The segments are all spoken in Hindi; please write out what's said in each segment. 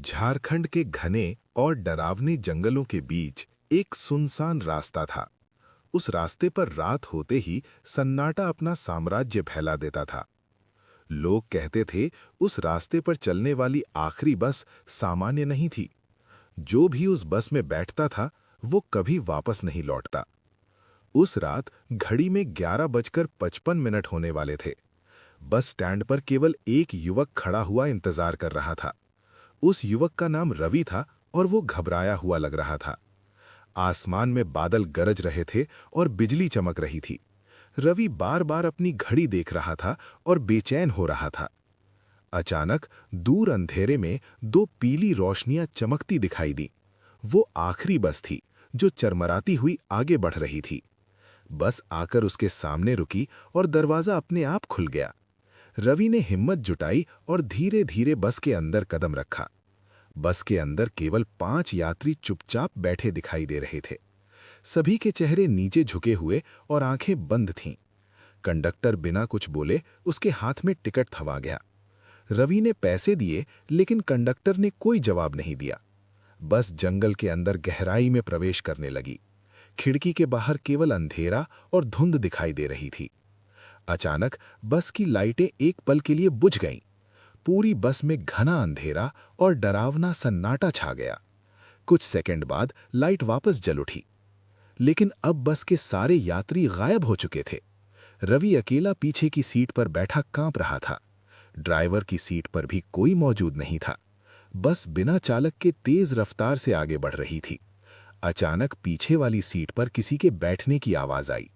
झारखंड के घने और डरावने जंगलों के बीच एक सुनसान रास्ता था। उस रास्ते पर रात होते ही सन्नाटा अपना साम्राज्य फैला देता था। लोग कहते थे उस रास्ते पर चलने वाली आखिरी बस सामान्य नहीं थी। जो भी उस बस में बैठता था वो कभी वापस नहीं लौटता। उस रात घड़ी में 11:55 होने वाले थे। बस स्टैंड पर केवल एक युवक खड़ा हुआ इंतजार कर रहा था। उस युवक का नाम रवि था और वो घबराया हुआ लग रहा था। आसमान में बादल गरज रहे थे और बिजली चमक रही थी। रवि बार बार अपनी घड़ी देख रहा था और बेचैन हो रहा था। अचानक दूर अंधेरे में दो पीली रोशनियां चमकती दिखाई दी। वो आखिरी बस थी जो चरमराती हुई आगे बढ़ रही थी। बस आकर उसके सामने रुकी और दरवाजा अपने आप खुल गया। रवि ने हिम्मत जुटाई और धीरे धीरे बस के अंदर कदम रखा। बस के अंदर केवल 5 यात्री चुपचाप बैठे दिखाई दे रहे थे। सभी के चेहरे नीचे झुके हुए और आंखें बंद थीं। कंडक्टर बिना कुछ बोले उसके हाथ में टिकट थमा गया। रवि ने पैसे दिए लेकिन कंडक्टर ने कोई जवाब नहीं दिया। बस जंगल के अंदर गहराई में प्रवेश करने लगी। खिड़की के बाहर केवल अंधेरा और धुंध दिखाई दे रही थी। अचानक बस की लाइटें एक पल के लिए बुझ गईं। पूरी बस में घना अंधेरा और डरावना सन्नाटा छा गया। कुछ सेकंड बाद लाइट वापस जल उठी, लेकिन अब बस के सारे यात्री गायब हो चुके थे। रवि अकेला पीछे की सीट पर बैठा कांप रहा था। ड्राइवर की सीट पर भी कोई मौजूद नहीं था। बस बिना चालक के तेज रफ्तार से आगे बढ़ रही थी। अचानक पीछे वाली सीट पर किसी के बैठने की आवाज आई।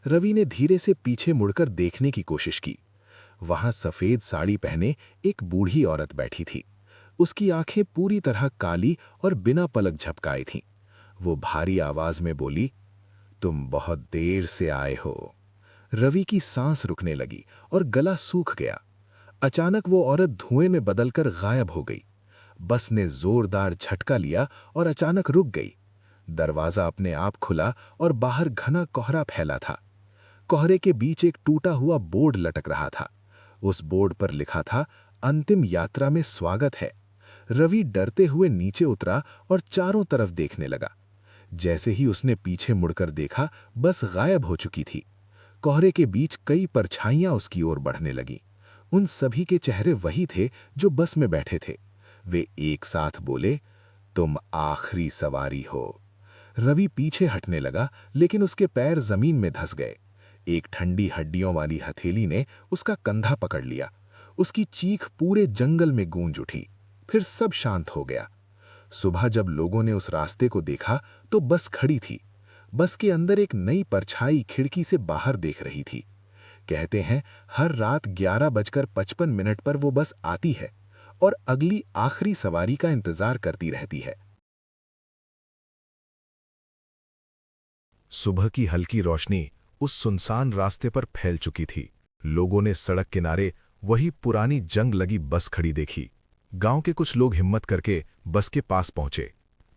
रवि ने धीरे से पीछे मुड़कर देखने की कोशिश की। वहां सफेद साड़ी पहने एक बूढ़ी औरत बैठी थी। उसकी आंखें पूरी तरह काली और बिना पलक झपकाए थीं। वो भारी आवाज में बोली, तुम बहुत देर से आए हो। रवि की सांस रुकने लगी और गला सूख गया। अचानक वो औरत धुएं में बदलकर गायब हो गई। बस ने जोरदार झटका लिया और अचानक रुक गई। दरवाजा अपने आप खुला और बाहर घना कोहरा फैला था। कोहरे के बीच एक टूटा हुआ बोर्ड लटक रहा था। उस बोर्ड पर लिखा था, अंतिम यात्रा में स्वागत है। रवि डरते हुए नीचे उतरा और चारों तरफ देखने लगा। जैसे ही उसने पीछे मुड़कर देखा, बस गायब हो चुकी थी। कोहरे के बीच कई परछाइयां उसकी ओर बढ़ने लगीं। उन सभी के चेहरे वही थे जो बस में बैठे थे। वे एक साथ बोले, तुम आखिरी सवारी हो। रवि पीछे हटने लगा, लेकिन उसके पैर जमीन में धंस गए। एक ठंडी हड्डियों वाली हथेली ने उसका कंधा पकड़ लिया। उसकी चीख पूरे जंगल में गूंज उठी। फिर सब शांत हो गया। सुबह जब लोगों ने उस रास्ते को देखा तो बस खड़ी थी। बस के अंदर एक नई परछाई खिड़की से बाहर देख रही थी। कहते हैं हर रात 11:55 पर वो बस आती है और अगली आखिरी सवारी का इंतजार करती रहती है। सुबह की हल्की रोशनी उस सुनसान रास्ते पर फैल चुकी थी। लोगों ने सड़क किनारे वही पुरानी जंग लगी बस खड़ी देखी। गांव के कुछ लोग हिम्मत करके बस के पास पहुंचे।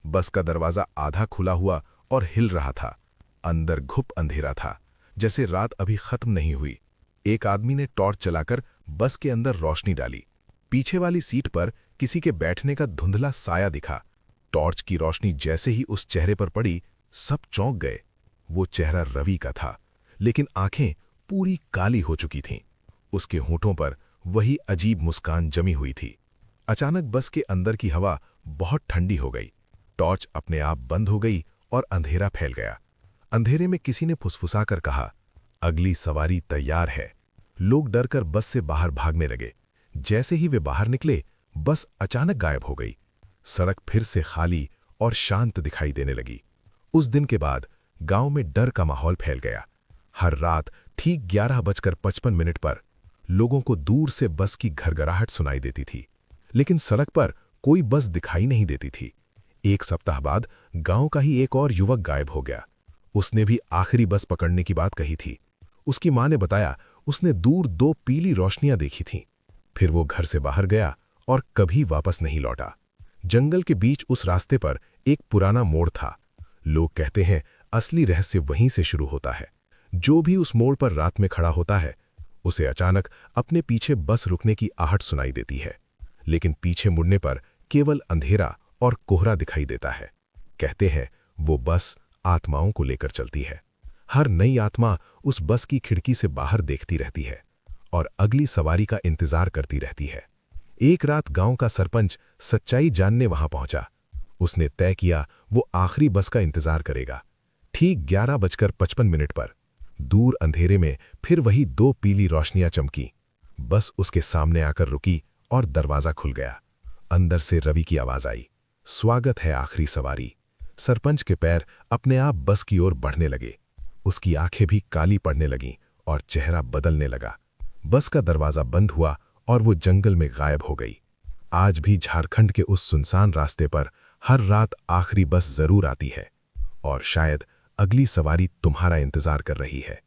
बस का दरवाजा आधा खुला हुआ और हिल रहा था। अंदर घुप अंधेरा था, जैसे रात अभी खत्म नहीं हुई। एक आदमी ने टॉर्च चलाकर बस के अंदर रोशनी डाली। पीछे वाली सीट पर किसी के बैठने का धुंधला साया दिखा। टॉर्च की रोशनी जैसे ही उस चेहरे पर पड़ी, सब चौंक गए। वो चेहरा रवि का था, लेकिन आंखें पूरी काली हो चुकी थीं। उसके होठों पर वही अजीब मुस्कान जमी हुई थी। अचानक बस के अंदर की हवा बहुत ठंडी हो गई। टॉर्च अपने आप बंद हो गई और अंधेरा फैल गया। अंधेरे में किसी ने फुसफुसाकर कहा, अगली सवारी तैयार है। लोग डरकर बस से बाहर भागने लगे। जैसे ही वे बाहर निकले, बस अचानक गायब हो गई। सड़क फिर से खाली और शांत दिखाई देने लगी। उस दिन के बाद गांव में डर का माहौल फैल गया। हर रात ठीक 11:55 पर लोगों को दूर से बस की घरघराहट सुनाई देती थी, लेकिन सड़क पर कोई बस दिखाई नहीं देती थी। एक सप्ताह बाद गांव का ही एक और युवक गायब हो गया। उसने भी आखिरी बस पकड़ने की बात कही थी। उसकी मां ने बताया उसने दूर 2 पीली रोशनियां देखी थीं। फिर वो घर से बाहर गया और कभी वापस नहीं लौटा। जंगल के बीच उस रास्ते पर एक पुराना मोड़ था। लोग कहते हैं असली रहस्य वहीं से शुरू होता है। जो भी उस मोड़ पर रात में खड़ा होता है, उसे अचानक अपने पीछे बस रुकने की आहट सुनाई देती है, लेकिन पीछे मुड़ने पर केवल अंधेरा और कोहरा दिखाई देता है। कहते हैं वो बस आत्माओं को लेकर चलती है। हर नई आत्मा उस बस की खिड़की से बाहर देखती रहती है और अगली सवारी का इंतजार करती रहती है। एक रात गांव का सरपंच सच्चाई जानने वहां पहुंचा। उसने तय किया वो आखिरी बस का इंतजार करेगा। ठीक 11:55 पर दूर अंधेरे में फिर वही 2 पीली रोशनियां चमकी। बस उसके सामने आकर रुकी और दरवाजा खुल गया। अंदर से रवि की आवाज आई, स्वागत है आखिरी सवारी। सरपंच के पैर अपने आप बस की ओर बढ़ने लगे। उसकी आंखें भी काली पड़ने लगीं और चेहरा बदलने लगा। बस का दरवाजा बंद हुआ और वो जंगल में गायब हो गई। आज भी झारखंड के उस सुनसान रास्ते पर हर रात आखिरी बस जरूर आती है और शायद अगली सवारी तुम्हारा इंतजार कर रही है।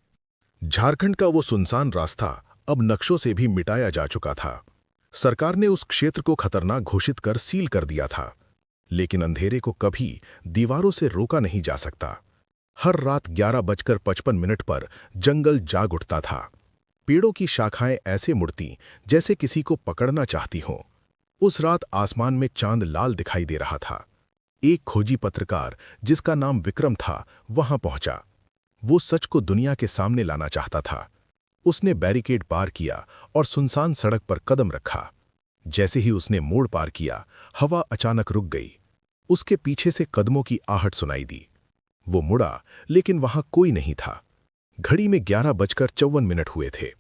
झारखंड का वो सुनसान रास्ता अब नक्शों से भी मिटाया जा चुका था। सरकार ने उस क्षेत्र को खतरनाक घोषित कर सील कर दिया था, लेकिन अंधेरे को कभी दीवारों से रोका नहीं जा सकता। हर रात 11:55 पर जंगल जाग उठता था। पेड़ों की शाखाएं ऐसे मुड़ती जैसे किसी को पकड़ना चाहती हों। उस रात आसमान में चांद लाल दिखाई दे रहा था। एक खोजी पत्रकार जिसका नाम विक्रम था वहां पहुंचा। वो सच को दुनिया के सामने लाना चाहता था। उसने बैरिकेड पार किया और सुनसान सड़क पर कदम रखा। जैसे ही उसने मोड़ पार किया, हवा अचानक रुक गई। उसके पीछे से कदमों की आहट सुनाई दी। वो मुड़ा, लेकिन वहां कोई नहीं था। घड़ी में 11:54 हुए थे।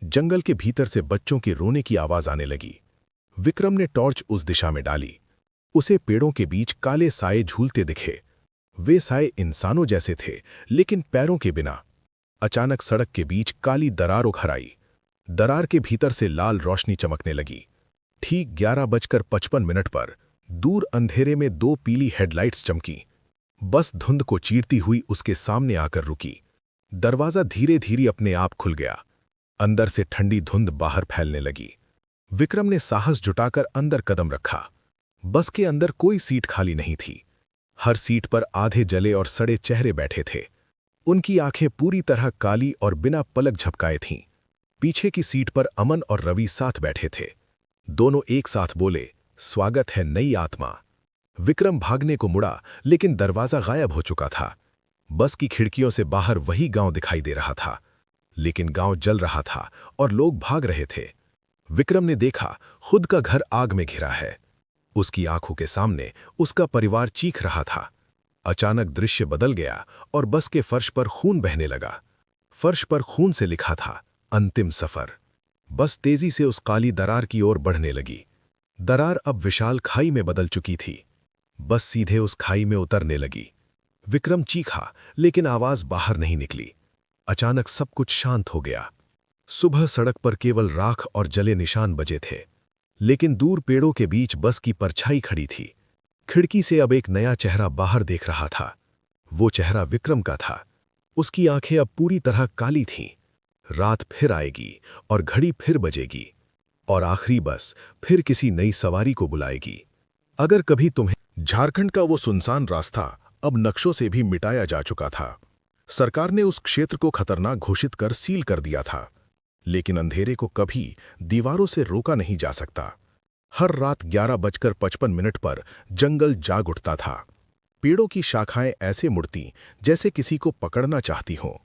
जंगल के भीतर से बच्चों के रोने की आवाज आने लगी। विक्रम ने टॉर्च उस दिशा में डाली। उसे पेड़ों के बीच काले साए झूलते दिखे। वे साए इंसानों जैसे थे, लेकिन पैरों के बिना। अचानक सड़क के बीच काली दरार उभर आई। दरार के भीतर से लाल रोशनी चमकने लगी। ठीक 11:55 पर दूर अंधेरे में 2 पीली हेडलाइट्स चमकी। बस धुंध को चीरती हुई उसके सामने आकर रुकी। दरवाजा धीरे धीरे अपने आप खुल गया। अंदर से ठंडी धुंध बाहर फैलने लगी। विक्रम ने साहस जुटाकर अंदर कदम रखा। बस के अंदर कोई सीट खाली नहीं थी। हर सीट पर आधे जले और सड़े चेहरे बैठे थे। उनकी आंखें पूरी तरह काली और बिना पलक झपकाए थीं। पीछे की सीट पर अमन और रवि साथ बैठे थे। दोनों एक साथ बोले, स्वागत है नई आत्मा। विक्रम भागने को मुड़ा, लेकिन दरवाजा गायब हो चुका था। बस की खिड़कियों से बाहर वही गांव दिखाई दे रहा था, लेकिन गांव जल रहा था और लोग भाग रहे थे। विक्रम ने देखा, खुद का घर आग में घिरा है। उसकी आंखों के सामने उसका परिवार चीख रहा था। अचानक दृश्य बदल गया और बस के फर्श पर खून बहने लगा। फर्श पर खून से लिखा था, अंतिम सफर। बस तेजी से उस काली दरार की ओर बढ़ने लगी। दरार अब विशाल खाई में बदल चुकी थी। बस सीधे उस खाई में उतरने लगी। विक्रम चीखा, लेकिन आवाज बाहर नहीं निकली। अचानक सब कुछ शांत हो गया। सुबह सड़क पर केवल राख और जले निशान बजे थे, लेकिन दूर पेड़ों के बीच बस की परछाई खड़ी थी। खिड़की से अब एक नया चेहरा बाहर देख रहा था। वो चेहरा विक्रम का था। उसकी आंखें अब पूरी तरह काली थीं। रात फिर आएगी और घड़ी फिर बजेगी और आखिरी बस फिर किसी नई सवारी को बुलाएगी। अगर कभी तुम्हें झारखंड का वो सुनसान रास्ता अब नक्शों से भी मिटाया जा चुका था। सरकार ने उस क्षेत्र को खतरनाक घोषित कर सील कर दिया था, लेकिन अंधेरे को कभी दीवारों से रोका नहीं जा सकता। हर रात 11:55 पर जंगल जाग उठता था। पेड़ों की शाखाएं ऐसे मुड़ती जैसे किसी को पकड़ना चाहती हों।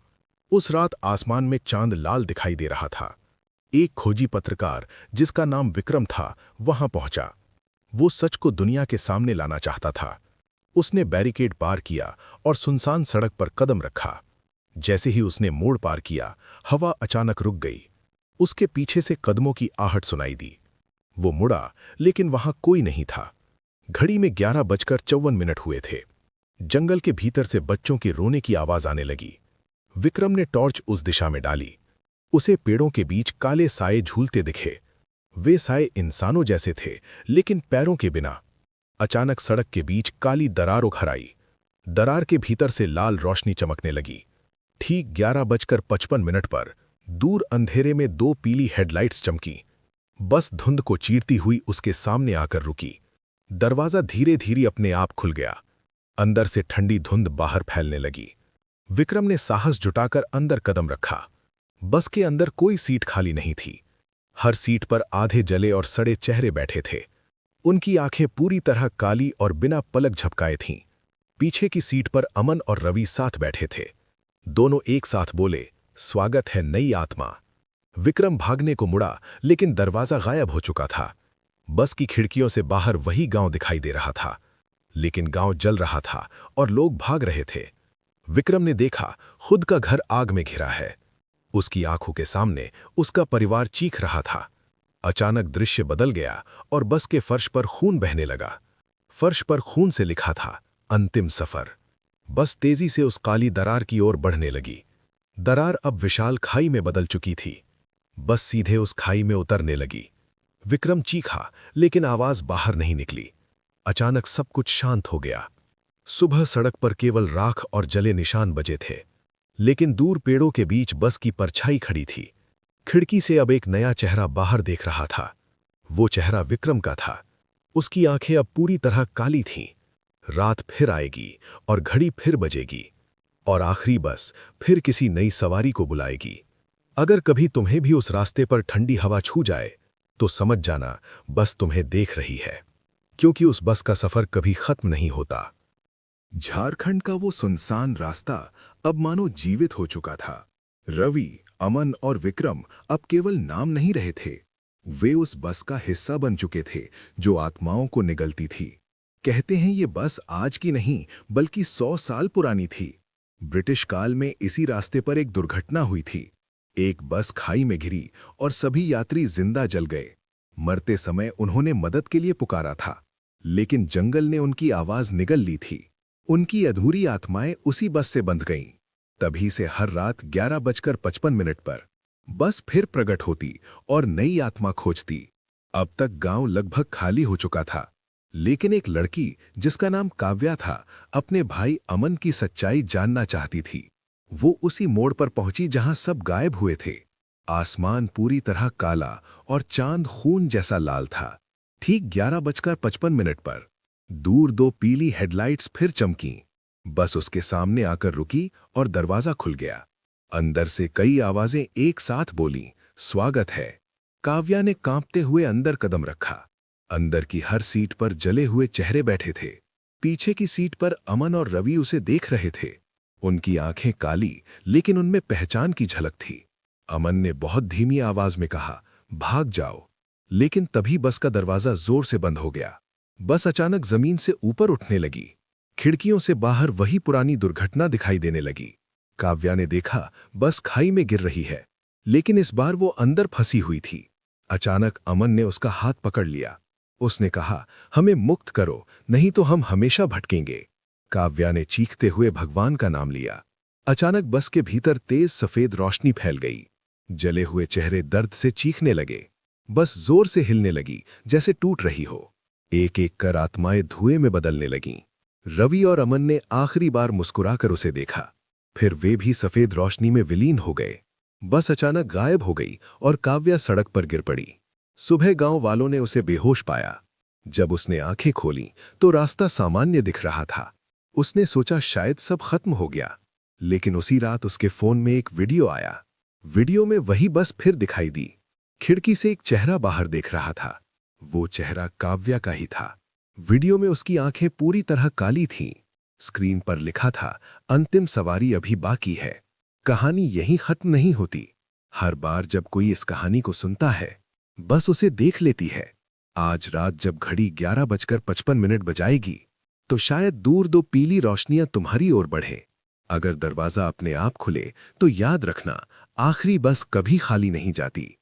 उस रात आसमान में चांद लाल दिखाई दे रहा था। एक खोजी पत्रकार जिसका नाम विक्रम था वहां पहुंचा। वो सच को दुनिया के सामने लाना चाहता था। उसने बैरिकेड पार किया और सुनसान सड़क पर कदम रखा। जैसे ही उसने मोड़ पार किया, हवा अचानक रुक गई। उसके पीछे से कदमों की आहट सुनाई दी। वो मुड़ा, लेकिन वहां कोई नहीं था। घड़ी में 11:54 हुए थे। जंगल के भीतर से बच्चों के रोने की आवाज आने लगी। विक्रम ने टॉर्च उस दिशा में डाली। उसे पेड़ों के बीच काले साए झूलते दिखे। वे साए इंसानों जैसे थे, लेकिन पैरों के बिना। अचानक सड़क के बीच काली दरार उभर आई। दरार के भीतर से लाल रोशनी चमकने लगी। ठीक 11:55 पर दूर अंधेरे में 2 पीली हेडलाइट्स चमकी। बस धुंध को चीरती हुई उसके सामने आकर रुकी। दरवाजा धीरे धीरे अपने आप खुल गया। अंदर से ठंडी धुंध बाहर फैलने लगी। विक्रम ने साहस जुटाकर अंदर कदम रखा। बस के अंदर कोई सीट खाली नहीं थी। हर सीट पर आधे जले और सड़े चेहरे बैठे थे। उनकी आंखें पूरी तरह काली और बिना पलक झपकाए थीं। पीछे की सीट पर अमन और रवि साथ बैठे थे। दोनों एक साथ बोले, स्वागत है नई आत्मा। विक्रम भागने को मुड़ा, लेकिन दरवाजा गायब हो चुका था। बस की खिड़कियों से बाहर वही गांव दिखाई दे रहा था, लेकिन गांव जल रहा था और लोग भाग रहे थे। विक्रम ने देखा, खुद का घर आग में घिरा है। उसकी आंखों के सामने उसका परिवार चीख रहा था। अचानक दृश्य बदल गया और बस के फर्श पर खून बहने लगा। फर्श पर खून से लिखा था, अंतिम सफर। बस तेजी से उस काली दरार की ओर बढ़ने लगी। दरार अब विशाल खाई में बदल चुकी थी। बस सीधे उस खाई में उतरने लगी। विक्रम चीखा, लेकिन आवाज बाहर नहीं निकली। अचानक सब कुछ शांत हो गया। सुबह सड़क पर केवल राख और जले निशान बचे थे, लेकिन दूर पेड़ों के बीच बस की परछाई खड़ी थी। खिड़की से अब एक नया चेहरा बाहर देख रहा था। वो चेहरा विक्रम का था। उसकी आंखें अब पूरी तरह काली थीं। रात फिर आएगी और घड़ी फिर बजेगी, और आखिरी बस फिर किसी नई सवारी को बुलाएगी। अगर कभी तुम्हें भी उस रास्ते पर ठंडी हवा छू जाए, तो समझ जाना बस तुम्हें देख रही है, क्योंकि उस बस का सफर कभी खत्म नहीं होता। झारखंड का वो सुनसान रास्ता अब मानो जीवित हो चुका था। रवि, अमन और विक्रम अब केवल नाम नहीं रहे थे, वे उस बस का हिस्सा बन चुके थे जो आत्माओं को निगलती थी। कहते हैं ये बस आज की नहीं बल्कि 100 साल पुरानी थी। ब्रिटिश काल में इसी रास्ते पर एक दुर्घटना हुई थी। एक बस खाई में गिरी और सभी यात्री जिंदा जल गए। मरते समय उन्होंने मदद के लिए पुकारा था, लेकिन जंगल ने उनकी आवाज निगल ली थी। उनकी अधूरी आत्माएं उसी बस से बंध गईं। तभी से हर रात 11:55 पर बस फिर प्रकट होती और नई आत्मा खोजती। अब तक गांव लगभग खाली हो चुका था, लेकिन एक लड़की जिसका नाम काव्या था, अपने भाई अमन की सच्चाई जानना चाहती थी। वो उसी मोड़ पर पहुंची जहां सब गायब हुए थे। आसमान पूरी तरह काला और चांद खून जैसा लाल था। ठीक 11:55 पर दूर 2 पीली हेडलाइट्स फिर चमकीं। बस उसके सामने आकर रुकी और दरवाजा खुल गया। अंदर से कई आवाजें एक साथ बोलीं, स्वागत है। काव्या ने कांपते हुए अंदर कदम रखा। अंदर की हर सीट पर जले हुए चेहरे बैठे थे। पीछे की सीट पर अमन और रवि उसे देख रहे थे। उनकी आंखें काली, लेकिन उनमें पहचान की झलक थी। अमन ने बहुत धीमी आवाज में कहा, भाग जाओ। लेकिन तभी बस का दरवाजा जोर से बंद हो गया। बस अचानक जमीन से ऊपर उठने लगी। खिड़कियों से बाहर वही पुरानी दुर्घटना दिखाई देने लगी। काव्या ने देखा, बस खाई में गिर रही है, लेकिन इस बार वो अंदर फंसी हुई थी। अचानक अमन ने उसका हाथ पकड़ लिया। उसने कहा, हमें मुक्त करो, नहीं तो हम हमेशा भटकेंगे। काव्या ने चीखते हुए भगवान का नाम लिया। अचानक बस के भीतर तेज सफेद रोशनी फैल गई। जले हुए चेहरे दर्द से चीखने लगे। बस जोर से हिलने लगी, जैसे टूट रही हो। एक एक कर आत्माएं धुएं में बदलने लगीं। रवि और अमन ने आखिरी बार मुस्कुराकर उसे देखा, फिर वे भी सफेद रोशनी में विलीन हो गए। बस अचानक गायब हो गई और काव्या सड़क पर गिर पड़ी। सुबह गांव वालों ने उसे बेहोश पाया। जब उसने आंखें खोलीं तो रास्ता सामान्य दिख रहा था। उसने सोचा शायद सब खत्म हो गया, लेकिन उसी रात उसके फोन में एक वीडियो आया। वीडियो में वही बस फिर दिखाई दी। खिड़की से एक चेहरा बाहर देख रहा था। वो चेहरा काव्या का ही था। वीडियो में उसकी आंखें पूरी तरह काली थीं। स्क्रीन पर लिखा था, अंतिम सवारी अभी बाकी है। कहानी यहीं खत्म नहीं होती। हर बार जब कोई इस कहानी को सुनता है, बस उसे देख लेती है। आज रात जब घड़ी 11:55 बजाएगी, तो शायद दूर 2 पीली रोशनियां तुम्हारी ओर बढ़े। अगर दरवाजा अपने आप खुले, तो याद रखना, आखिरी बस कभी खाली नहीं जाती।